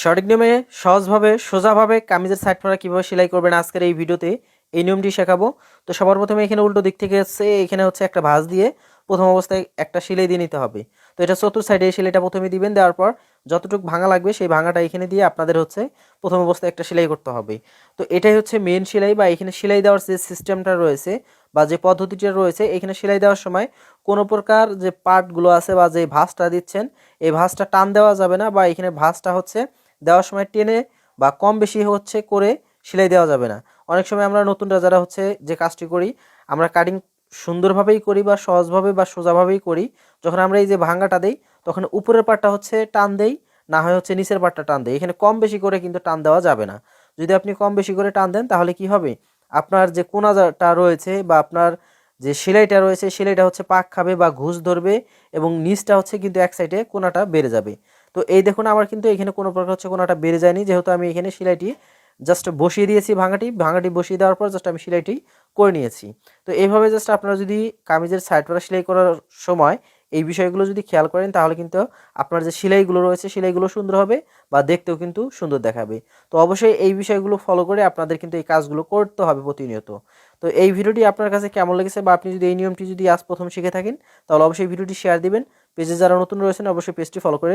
সঠিক নিয়মে সহজভাবে সোজাভাবে কামিজের সাইড ফোল্ডার কীভাবে সেলাই করবেন আজকের এই ভিডিওতে এই নিয়মটি শেখাবো। তো সবার প্রথমে এখানে উল্টো দিক থেকে এখানে হচ্ছে একটা ভাঁজ দিয়ে প্রথম অবস্থায় একটা সেলাই দিয়ে নিতে হবে। তো এটা চতুর সাইডে এই সেলাইটা প্রথমে দিবেন, দেওয়ার পর যতটুকু ভাঙা লাগবে সেই ভাঙাটা এখানে দিয়ে আপনাদের হচ্ছে প্রথম অবস্থায় একটা সেলাই করতে হবে। তো এটাই হচ্ছে মেন সেলাই বা এখানে সেলাই দেওয়ার যে সিস্টেমটা রয়েছে বা যে পদ্ধতিটা রয়েছে, এখানে সেলাই দেওয়ার সময় কোনো প্রকার যে পার্টগুলো আছে বা যে ভাঁজটা দিচ্ছেন এই ভাঁজটা টান দেওয়া যাবে না, বা এখানে ভাঁজটা হচ্ছে দেওয়ার সময় টেনে বা কম বেশি হচ্ছে করে সেলাই দেওয়া যাবে না। অনেক সময় আমরা নতুনরা যারা হচ্ছে যে কাজটি করি, আমরা কাটিং সুন্দরভাবেই করি বা সহজভাবে বা সোজাভাবেই করি। যখন আমরা এই যে ভাঙাটা দেই তখন উপরের পাটটা হচ্ছে টান দেই, না হয় হচ্ছে নিচের পাটটা টান দেই। এখানে কম বেশি করে কিন্তু টান দেওয়া যাবে না। যদি আপনি কম বেশি করে টান দেন তাহলে কি হবে, আপনার যে কোনাটা রয়েছে বা আপনার যে সেলাইটা রয়েছে সেলাইটা হচ্ছে পাক খাবে বা ঘুষ ধরবে এবং নিচটা হচ্ছে কিন্তু এক সাইডে কোনাটা বেড়ে যাবে। তো এই দেখুন আমার কিন্তু এখানে কোনো প্রকার হচ্ছে কোনাটা বেড়ে যায়নি, যেহেতু আমি এখানে সেলাইটি জাস্ট বসিয়ে দিয়েছি। ভাঙাটি বসিয়ে দেওয়ার পর জাস্ট আমি সেলাইটি করে নিয়েছি। তো এইভাবে জাস্ট আপনারা যদি কামিজের সাইড ফোল্ডার সেলাই করার সময় এই বিষয়গুলো যদি খেয়াল করেন তাহলে কিন্তু আপনার যে সেলাইগুলো রয়েছে সেলাইগুলো সুন্দর হবে বা দেখতেও কিন্তু সুন্দর দেখাবে। তো অবশ্যই এই বিষয়গুলো ফলো করে আপনাদের কিন্তু এই কাজগুলো করতে হবে প্রতিনিয়ত। তো এই ভিডিওটি আপনার কাছে কেমন লেগেছে বা আপনি যদি এই নিয়মটি যদি আজ প্রথম শিখে থাকেন তাহলে অবশ্যই ভিডিওটি শেয়ার দিবেন। পেজে যারা নতুন রয়েছেন অবশ্যই পেজটি ফলো করে